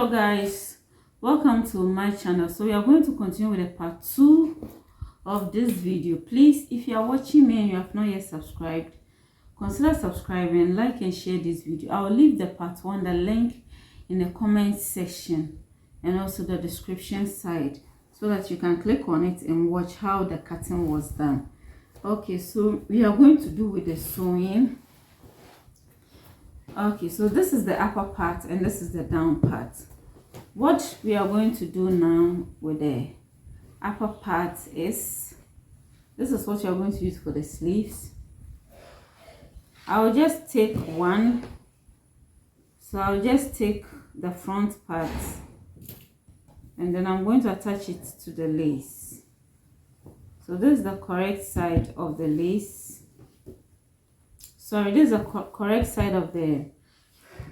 Hello guys, welcome to my channel. So we are going to continue with the part 2 of this video. Please, if you are watching me and you have not yet subscribed, consider subscribing, like and share this video. I will leave the part 1, the link, in the comment section and also the description side, so that you can click on it and watch how the cutting was done. Okay, so we are going to do with the sewing. Okay, so this is the upper part and this is the down part. What we are going to do now with the upper part is, this is what you are going to use for the sleeves. I will just take one. So I'll just take the front part and then I'm going to attach it to the lace. So this is the correct side of the lace. Sorry, this is the correct side of the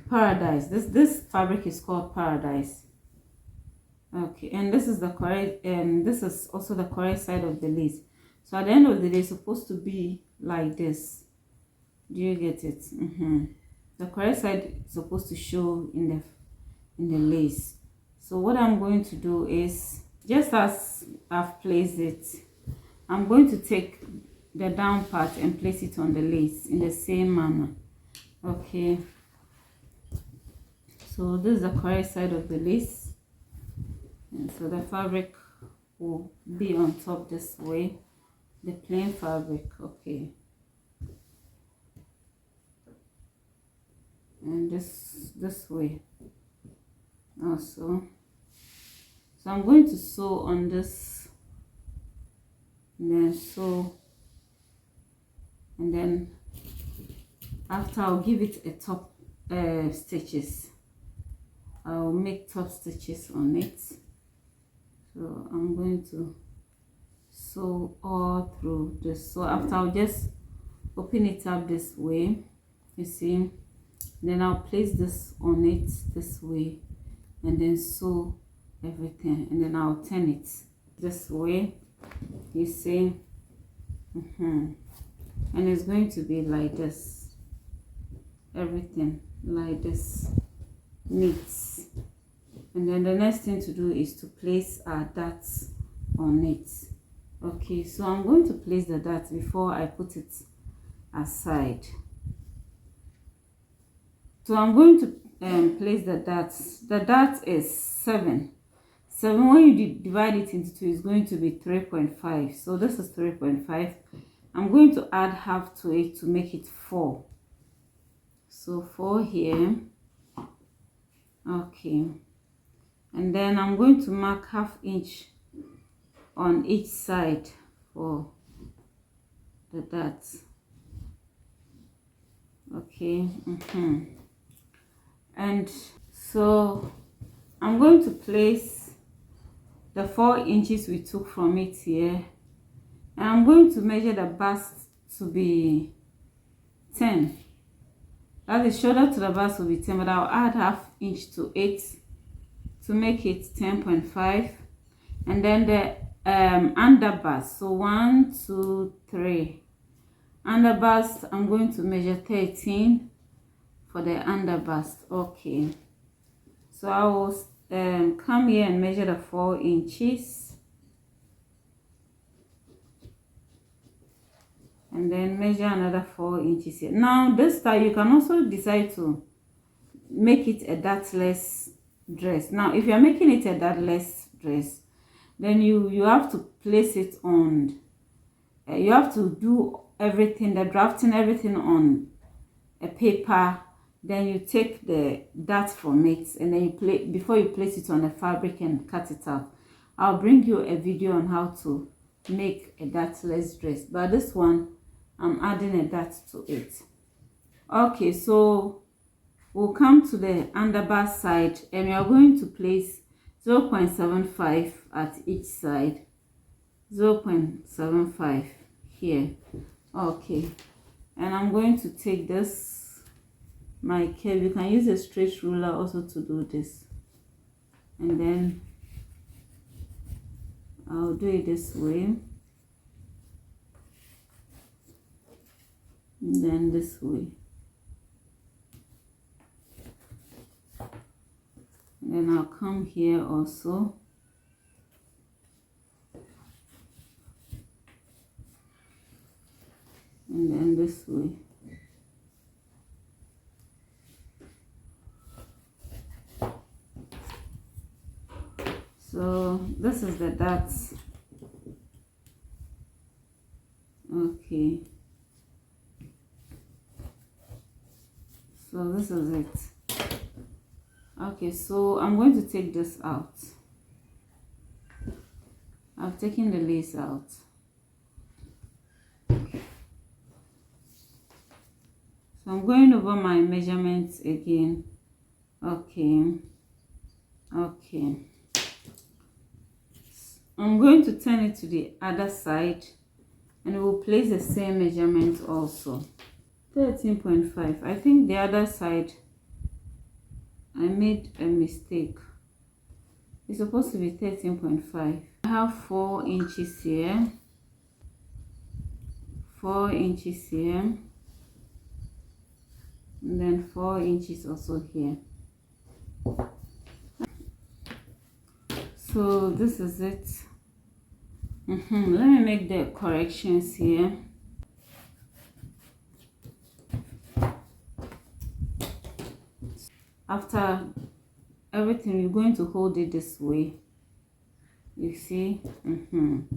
paradise. This fabric is called paradise. Okay, and this is the correct, and this is also the correct side of the lace. So at the end of the day, it's supposed to be like this. Do you get it? The correct side is supposed to show in the lace. So what I'm going to do is, just as I've placed it, I'm going to take the down part and place it on the lace in the same manner. Okay, so this is the correct side of the lace, and so the fabric will be on top this way, the plain fabric. Okay, and this way also. So I'm going to sew on this, and then sew, and then after I'll give it a top stitches. I'll make top stitches on it. So I'm going to sew all through this. So after, I'll just open it up this way, you see, then I'll place this on it this way and then sew everything, and then I'll turn it this way, you see. And it's going to be like this, everything like this, neat. And then the next thing to do is to place our darts on it. Okay, so I'm going to place the darts before I put it aside. So I'm going to place the darts. The dart is 7. When you divide it into 2, it's going to be 3.5. So this is 3.5. I'm going to add half to it to make it 4. So 4 here. Okay, and then I'm going to mark ½ inch on each side for the darts. Okay, and so I'm going to place the 4 inches we took from it here, and I'm going to measure the bust to be 10. That is, shoulder to the bust will be 10, but I'll add ½ inch to it to make it 10.5. And then the under bust, so 1, 2, 3. Under bust, I'm going to measure 13 for the under bust. Okay, so I will come here and measure the 4 inches. And then measure another 4 inches here. Now this time you can also decide to make it a dartless dress. Now if you are making it a dartless dress, then you have to place it on, you have to do everything, the drafting, everything on a paper. Then you take the dart from it, and then you before you place it on the fabric and cut it out. I'll bring you a video on how to make a dartless dress, but this one I'm adding a dart to it. Okay, so we'll come to the underbust side, and we are going to place 0.75 at each side, 0.75 here. Okay, and I'm going to take this, my curve, you can use a straight ruler also to do this, and then I'll do it this way, and then this way. Then I'll come here also. And then this way. So this is the dots. Okay. So this is it. Okay, so I'm going to take this out. I've taken the lace out. So I'm going over my measurements again. Okay. I'm going to turn it to the other side and we'll place the same measurement also. 13.5. I think the other side I made a mistake. It's supposed to be 13.5. I have 4 inches here, 4 inches here, and then 4 inches also here. So this is it. Let me make the corrections here. After everything, you're going to hold it this way, you see. And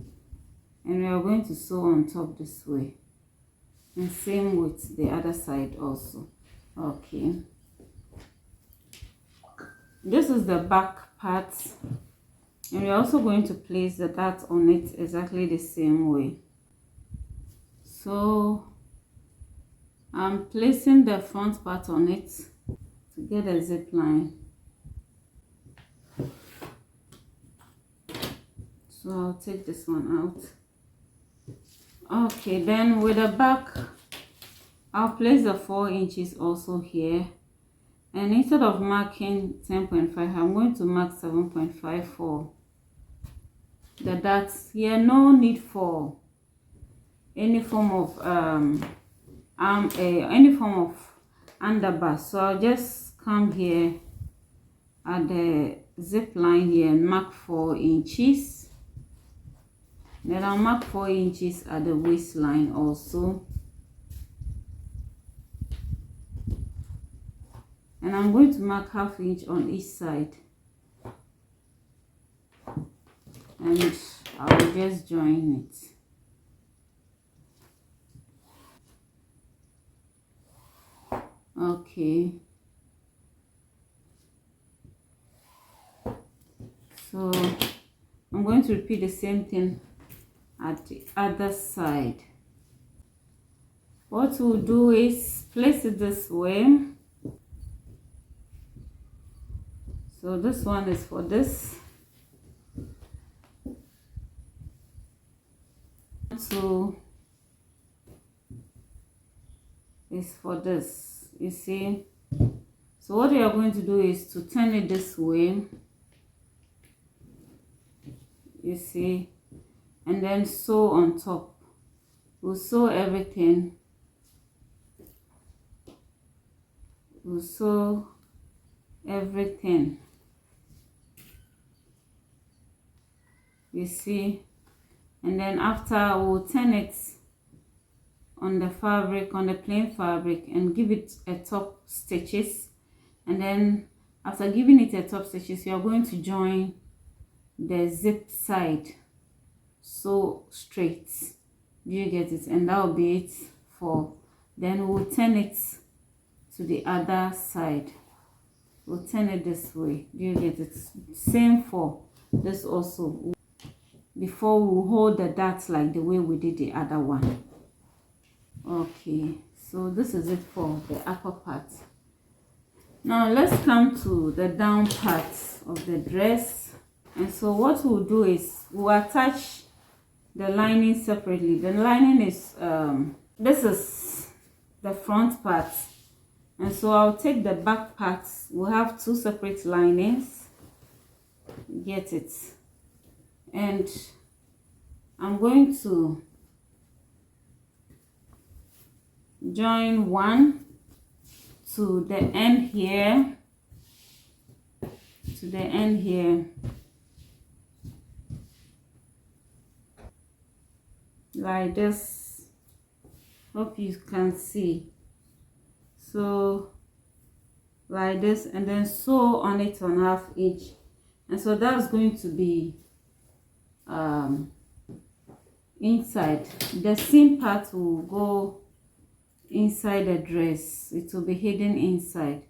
we are going to sew on top this way, and same with the other side also. Okay, this is the back part, and we're also going to place the dart on it exactly the same way. So I'm placing the front part on it to get a zip line. So I'll take this one out. Okay, then with the back, I'll place the 4 inches also here. And instead of marking 10.5, I'm going to mark 7.5 for the darts here. No need for any form of any form of underbar. So I'll just come here at the zip line here and mark 4 inches. Then I'll mark 4 inches at the waistline also. And I'm going to mark ½ inch on each side. And I will just join it. Okay. So I'm going to repeat the same thing at the other side. What we'll do is place it this way. So this one is for this. So is for this, you see. So what we are going to do is to turn it this way, you see, and then sew on top. We'll sew everything. We'll sew everything, you see. And then after, we'll turn it on the fabric, on the plain fabric, and give it a top stitches. And then after giving it a top stitches, you are going to join the zip side so straight. Do you get it? And that will be it for. Then we'll turn it to the other side. We'll turn it this way. Do you get it? Same for this also. Before we hold the darts like the way we did the other one. Okay, so this is it for the upper part. Now let's come to the down part of the dress. And so what we'll do is we'll attach the lining separately. The lining is this is the front part, and so I'll take the back part. We'll have 2 separate linings. Get it? And I'm going to join one to the end here, to to the end here, like this. Hope you can see. So like this, and then sew on it on 1/2 inch, and so that's going to be inside. The seam part will go inside the dress. It will be hidden inside,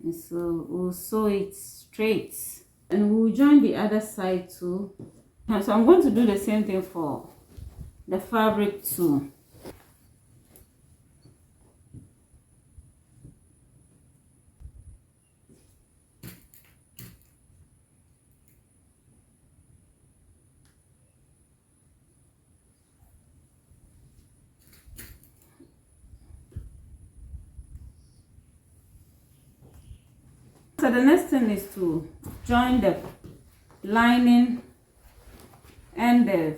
and so we'll sew it straight, and we'll join the other side too. And so I'm going to do the same thing for the fabric too. So the next thing is to join the lining and the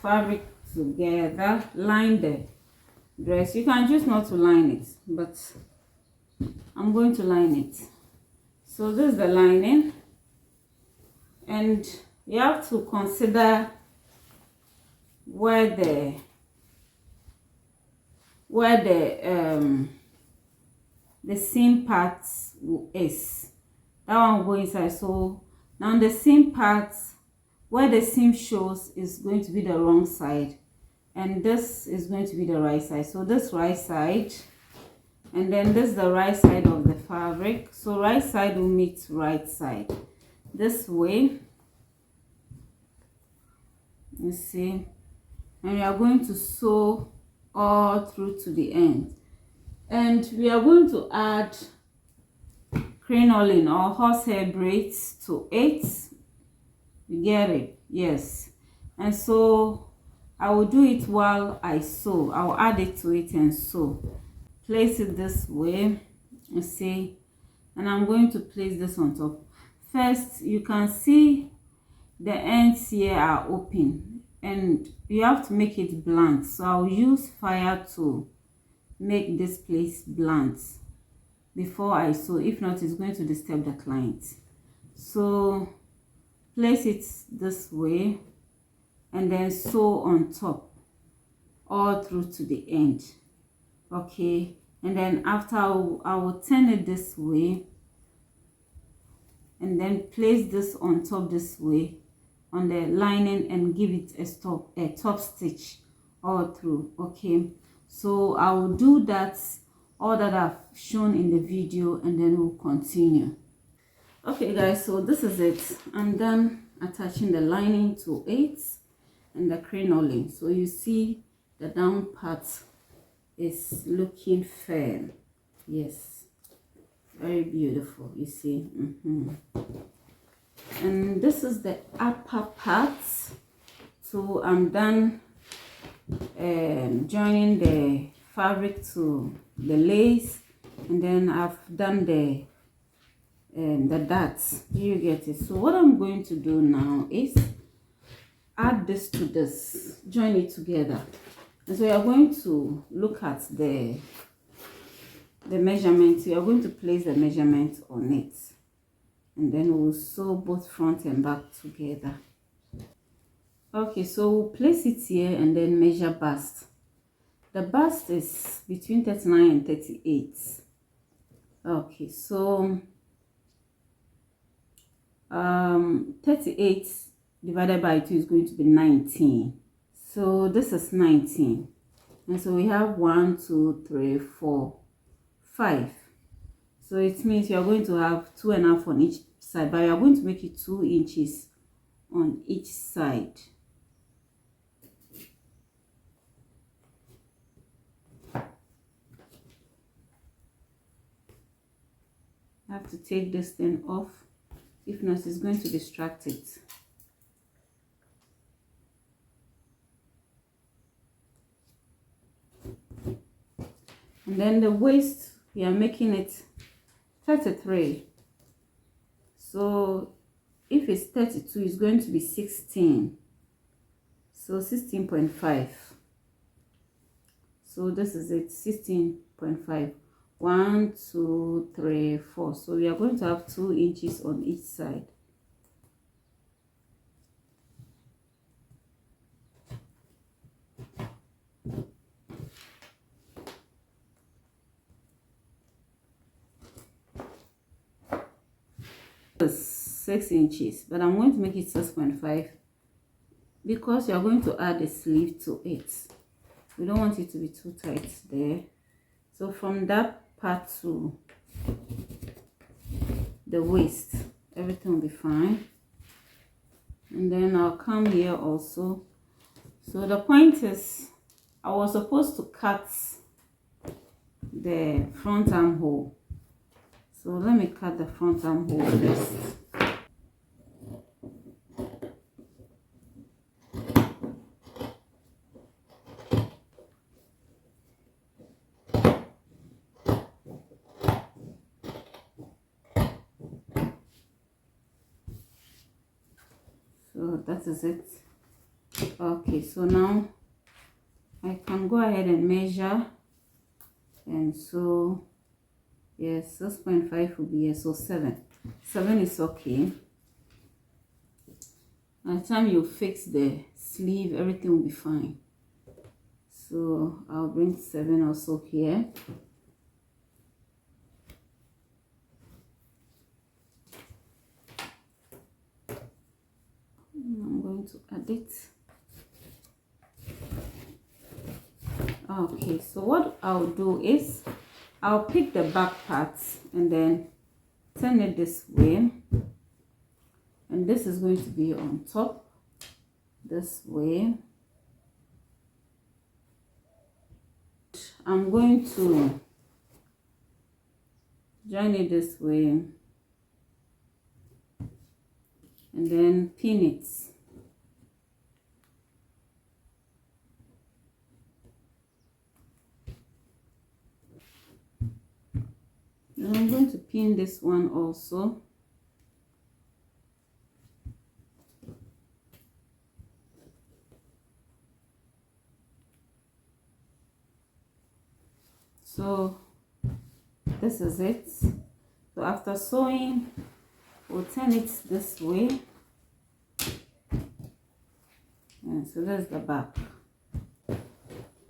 fabric together. Line the dress. You can choose not to line it, but I'm going to line it. So this is the lining, and you have to consider where the seam part is. That one will go inside. So now the seam part, where the seam shows, is going to be the wrong side, and this is going to be the right side. So this right side, and then this is the right side of the fabric. So right side will meet right side this way, you see, and we are going to sew all through to the end, and we are going to add crinoline or horsehair braids to it. You get it? Yes. And so I will do it while I sew. I will add it to it and sew. Place it this way, you see, and I'm going to place this on top. First, you can see the ends here are open, and you have to make it blunt. So I'll use fire to make this place blunt before I sew. If not, it's going to disturb the client. So place it this way, and then sew on top all through to the end. Okay, and then after I will turn it this way, and then place this on top this way on the lining, and give it a top stitch all through. Okay, so I will do that, all that I've shown in the video, and then we'll continue. Okay guys, so this is it. I'm done attaching the lining to it and the crinoline. So you see the down part is looking firm. Yes, very beautiful, you see. And this is the upper part. So I'm done joining the fabric to the lace, and then I've done the darts. You get it? So what I'm going to do now is add this to this, join it together. And so we are going to look at the measurement. We are going to place the measurement on it, and then we'll sew both front and back together. Okay, so we'll place it here and then measure bust. The bust is between 39 and 38. Okay, so 38 divided by 2 is going to be 19. So this is 19, and so we have 1, 2, 3, 4, 5. So it means you are going to have 2.5 on each side, but you are going to make it 2 inches on each side. I have to take this thing off, if not it's going to distract it. And then the waist, we are making it 33. So if it's 32, it's going to be 16. So 16.5. So this is it, 16.5. 1 2 3 4. So we are going to have 2 inches on each side. This 6 inches, but I'm going to make it 6.5 because you are going to add a sleeve to it. We don't want it to be too tight there. So from that part to the waist, everything will be fine. And then I'll come here also. So the point is, I was supposed to cut the front armhole. So let me cut the front armhole first. So that is it. Okay, so now I can go ahead and measure, and so yes, 6.5 will be here, so 7 is okay. By the time you fix the sleeve, everything will be fine. So I'll bring 7 also here. I'm going to add it. Okay, so what I'll do is I'll pick the back parts and then turn it this way, and this is going to be on top this way. I'm going to join it this way and then pin it. And I'm going to pin this one also. So this is it. So after sewing, we'll turn it this way, and so that's the back.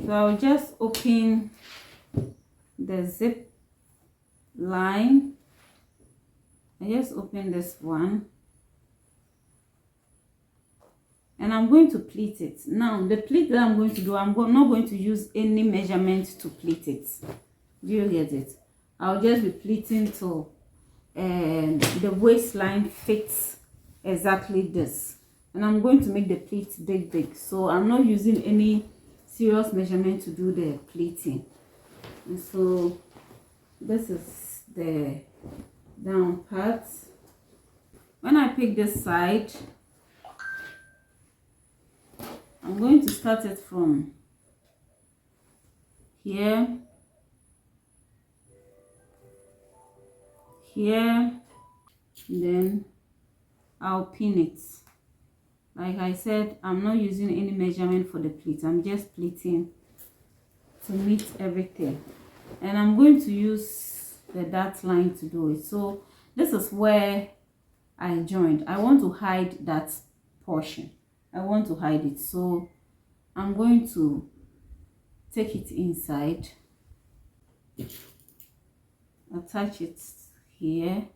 So I'll just open the zip line. I just open this one, and I'm going to pleat it. Now the pleat that I'm going to do, not going to use any measurement to pleat it. Do you get it? I'll just be pleating till the waistline fits exactly this, and I'm going to make the pleat big, so I'm not using any serious measurement to do the pleating. And so this is the down part. When I pick this side, I'm going to start it from here, and then I'll pin it. Like I said, I'm not using any measurement for the pleat. I'm just pleating to meet everything, and I'm going to use the dart line to do it. So this is where I joined. I want to hide that portion. I want to hide it, so I'm going to take it inside, attach it here.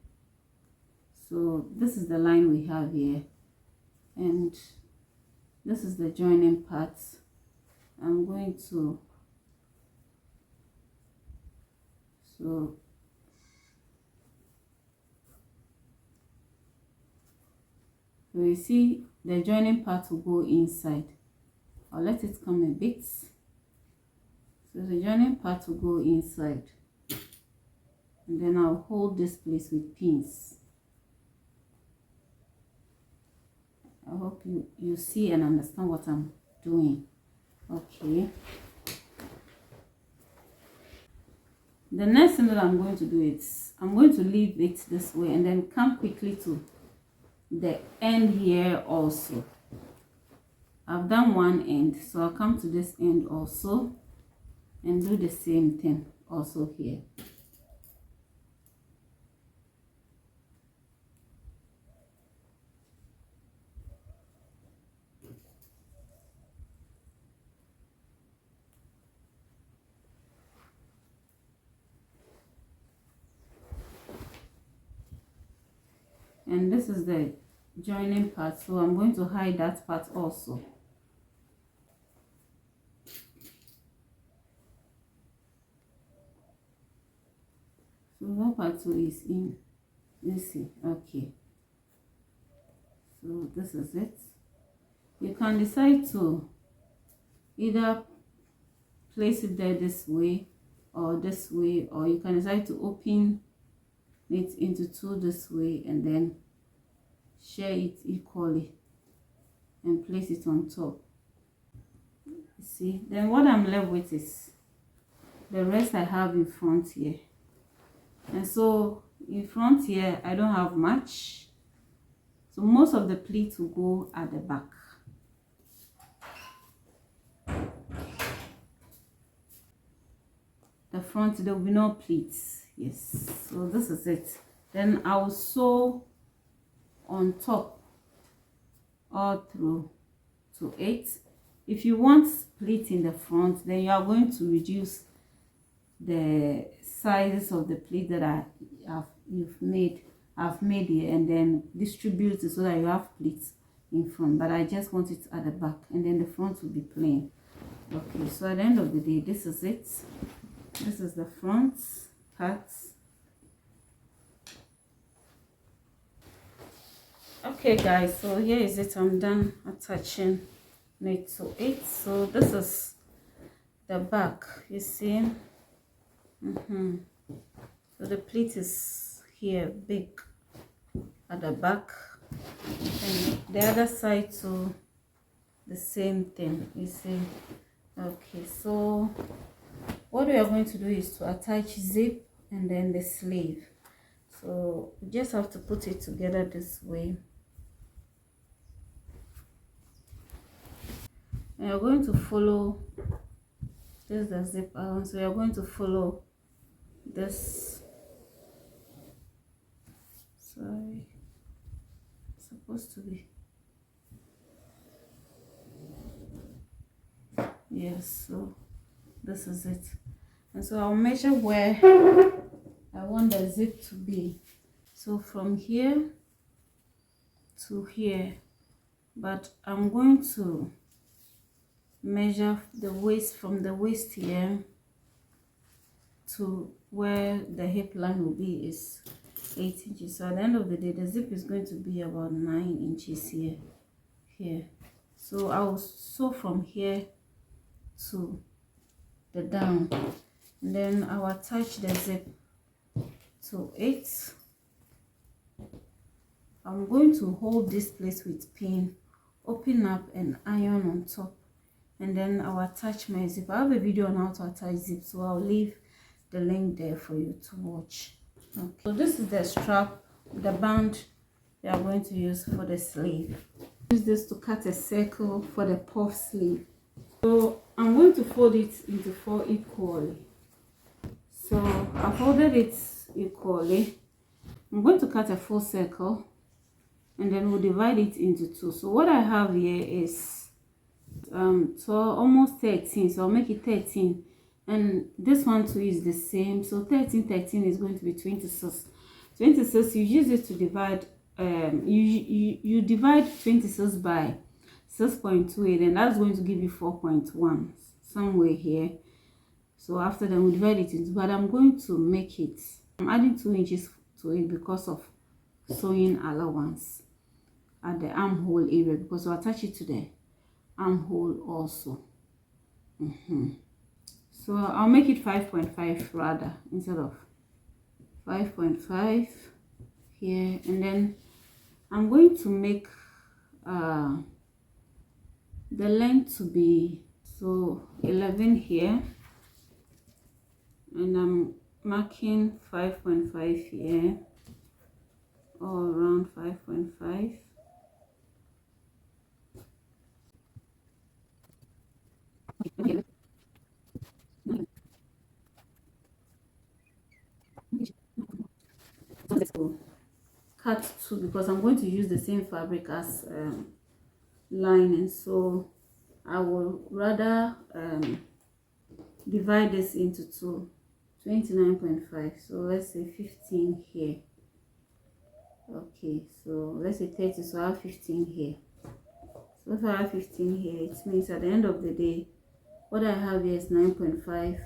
So this is the line we have here, and this is the joining part. I'm going to, so you see the joining part will go inside. I'll let it come a bit. So the joining part will go inside, and then I'll hold this place with pins. I hope you see and understand what I'm doing. Okay. The next thing that I'm going to do is I'm going to leave it this way and then come quickly to the end here also. I've done one end, so I'll come to this end also and do the same thing also here. and this is the joining part, so I'm going to hide that part also. So that part 2 is in. Let's see. Okay, so this is it. You can decide to either place it there this way or this way, or you can decide to open it into 2 this way and then share it equally and place it on top. You see, then what I'm left with is the rest I have in front here. And so in front here I don't have much, so most of the pleats will go at the back. The front, there will be no pleats. Yes, so this is it. Then I'll sew on top all through to 8. If you want pleat in the front, then you are going to reduce the sizes of the pleat that I've made here, and then distribute it so that you have pleats in front. But I just want it at the back, and then the front will be plain. Okay, so at the end of the day, this is it. This is the front part. Okay guys, so here is it. I'm done attaching it to it. So this is the back, you see. So the pleat is here big at the back, and the other side too, the same thing, you see. Okay, so what we are going to do is to attach zip and then the sleeve. So you just have to put it together this way, and you're going to follow this, the zip around. So you're going to follow this, sorry, it's supposed to be, yes, so this is it. And so I'll measure where I want the zip to be. So from here to here, but I'm going to measure the waist from the waist here to where the hip line will be is 8 inches. So at the end of the day, the zip is going to be about 9 inches here. So I'll sew from here to the down, and then I'll attach the zip to 8. I'm going to hold this place with pin, open up and iron on top, and then I'll attach my zip. I have a video on how to attach zip, so I'll leave the link there for you to watch. Okay, so this is the strap, the band we are going to use for the sleeve. Use this to cut a circle for the puff sleeve. So I'm going to fold it into 4 equally. So I folded it equally. I'm going to cut a full circle, and then we'll divide it into 2. So what I have here is almost 13, so I'll make it 13, and this one too is the same. So 13 is going to be 26. You use it to divide, you divide 26 by 6.28, and that's going to give you 4.1 somewhere here. So after that we divide it into, but I'm going to make it, I'm adding 2 inches to it because of sewing allowance at the armhole area, because I'll attach it to the armhole also. So I'll make it 5.5 rather, instead of 5.5 here. And then I'm going to make the length to be, so 11 here, and I'm marking 5.5 here, all around 5.5. So cut 2, because I'm going to use the same fabric as lining, so I will rather divide this into 2, 29.5. So let's say 15 here. Okay, so let's say 30, so I have 15 here. So if I have 15 here, it means at the end of the day, what I have here is 9.5,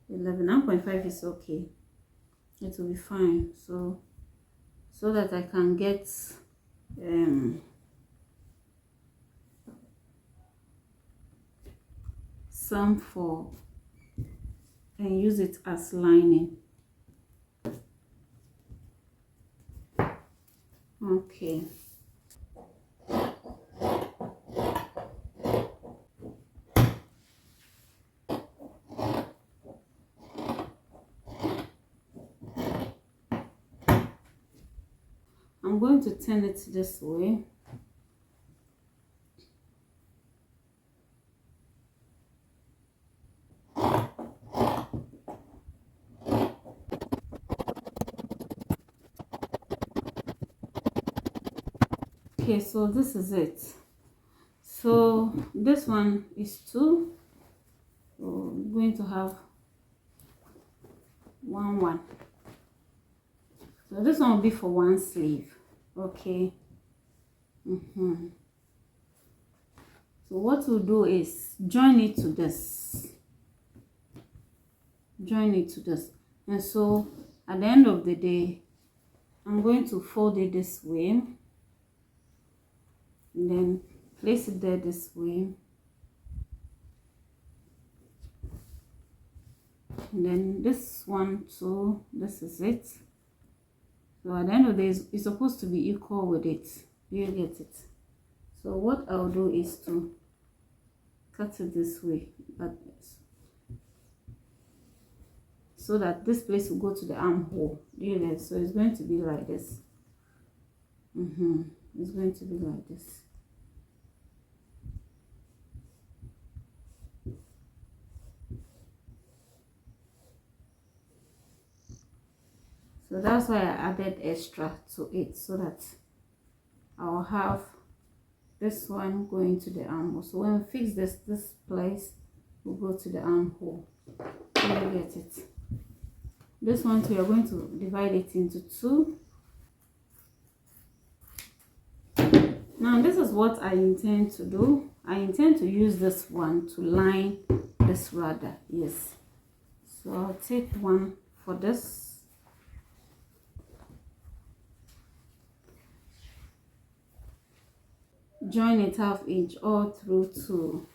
11. 9.5 is okay. It will be fine. So that I can get some for and use it as lining. Okay. I'm going to turn it this way. Okay, so this is it. So this one is 2. So I'm going to have 1 1. So this one will be for one sleeve. Okay. So what we'll do is join it to this. Join it to this. And so at the end of the day, I'm going to fold it this way. And then place it there this way. And then this one too, this is it. So at the end of the day, it's supposed to be equal with it. Do you get it? So what I'll do is to cut it this way, but so that this place will go to the armhole. Do you get it? So it's going to be like this. It's going to be like this. So that's why I added extra to it, so that I'll have this one going to the armhole. So when we fix this place will go to the armhole. Do you get it? This one too, we are going to divide it into 2. Now this is what I intend to do. I intend to use this one to line this rudder. Yes. So I'll take one for this. Join it 1/2 inch all through to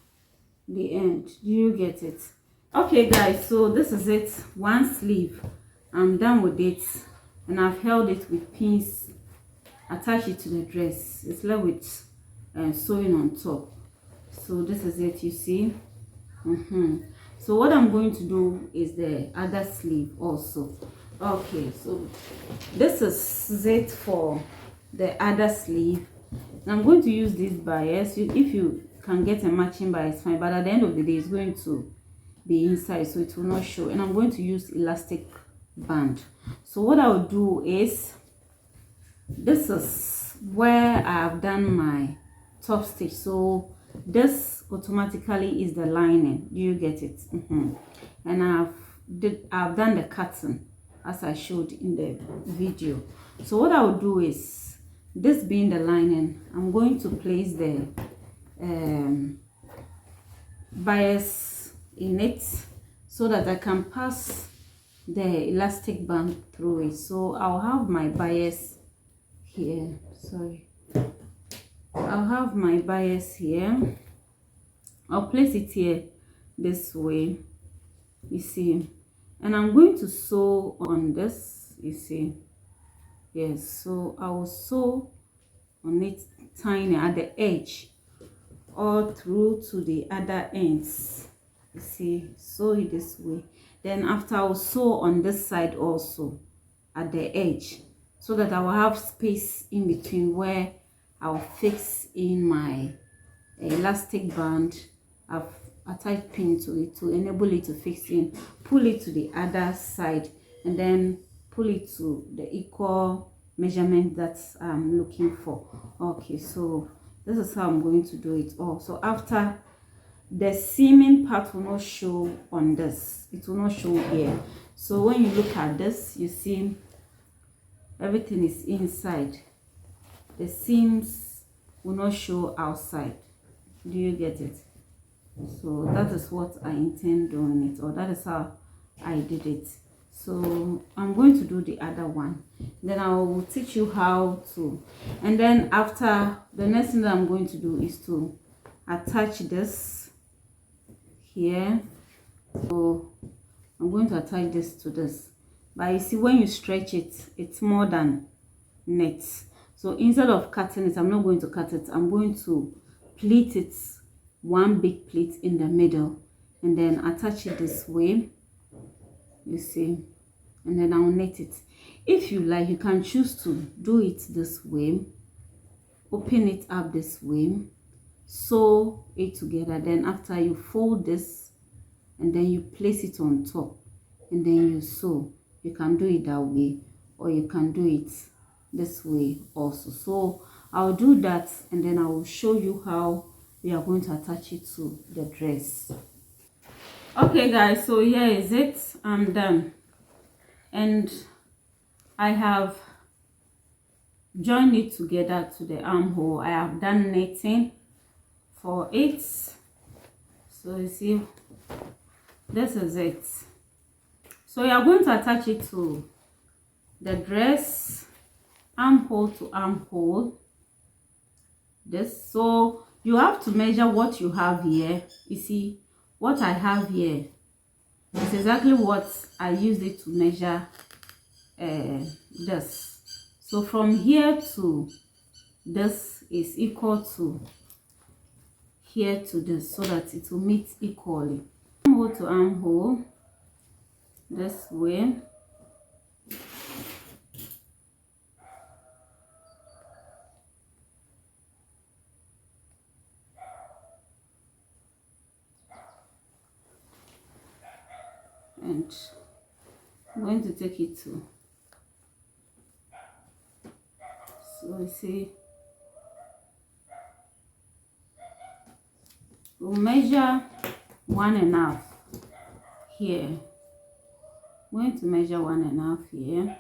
the end. Do you get it? Okay guys, so this is it. One sleeve. I'm done with it, and I've held it with pins, attach it to the dress. It's left with sewing on top. So this is it, you see. So what I'm going to do is the other sleeve also. Okay, so this is it for the other sleeve. I'm going to use this bias. If you can get a matching bias, fine, but at the end of the day it's going to be inside, so it will not show. And I'm going to use elastic band. So what I'll do is, this is where I have done my top stitch. So this automatically is the lining. Do you get it? And I've done the cutting as I showed in the video. So what I'll do is, this being the lining, I'm going to place the bias in it, so that I can pass the elastic band through it. So I'll have my bias here. I'll have my bias here. I'll place it here this way, you see, and I'm going to sew on this, you see. Yes, so I will sew on it tiny at the edge all through to the other ends, you see. Sew it this way. Then after, I'll sew on this side also at the edge, so that I will have space in between where I'll fix in my elastic band. I've attached pin to it to enable it to fix in. Pull it to the other side, and then pull it to the equal measurement that I'm looking for. Okay, so this is how I'm going to do it all. So after, the seaming part will not show on this, it will not show here. So when you look at this, you see everything is inside. The seams will not show outside. Do you get it? So that is what I intend doing it, or that is how I did it. So I'm going to do the other one, then I will teach you how to, and then after, the next thing that I'm going to do is to attach this here. So I'm going to attach this to this, but you see, when you stretch it, it's more than net. So instead of cutting it, I'm not going to cut it, I'm going to pleat it, one big pleat in the middle, and then attach it this way, you see, and then I'll knit it. If you like, you can choose to do it this way, open it up this way, sew it together, then after you fold this and then you place it on top and then you sew. You can do it that way, or you can do it this way also. So I'll do that, and then I will show you how we are going to attach it to the dress. Okay guys, so here is it. I'm done, and I have joined it together to the armhole. I have done knitting for it. So you see, this is it. So you are going to attach it to the dress, armhole to armhole. This, so you have to measure what you have here. You see, what I have here is exactly what I used it to measure this. So from here to this is equal to here to this, so that it will meet equally. Armhole to armhole, this way. And I'm going to take it to, so you see, we'll measure 1.5 here. I'm going to measure 1.5 here.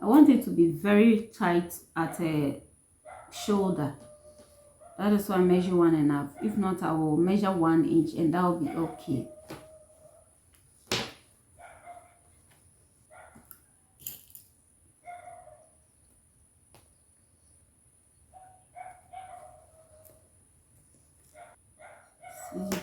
I want it to be very tight at a shoulder. That is why I measure 1.5. If not, I will measure 1 inch, and that will be okay. See.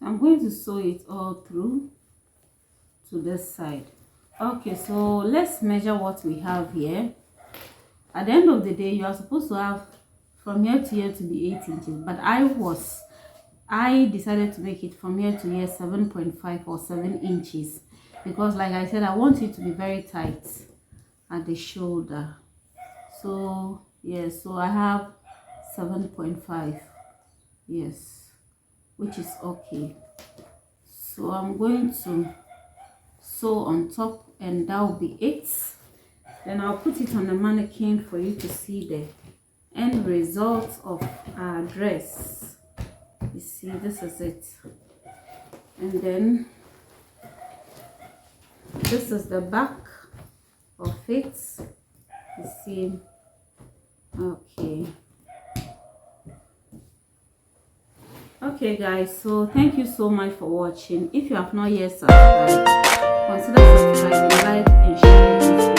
I'm going to sew it all through to this side. Okay, so let's measure what we have here. At the end of the day, you are supposed to have from here to here to be 8 inches, but I decided to make it from here to here 7.5 or 7 inches, because like I said, I want it to be very tight at the shoulder. So yes, so I have 7.5, yes, which is okay. So I'm going to sew on top, and that will be it. Then I'll put it on the mannequin for you to see the end result of our dress. You see, this is it. And then this is the back of it. You see. Okay guys, so thank you so much for watching. If you have not yet subscribed, consider subscribing, like and share this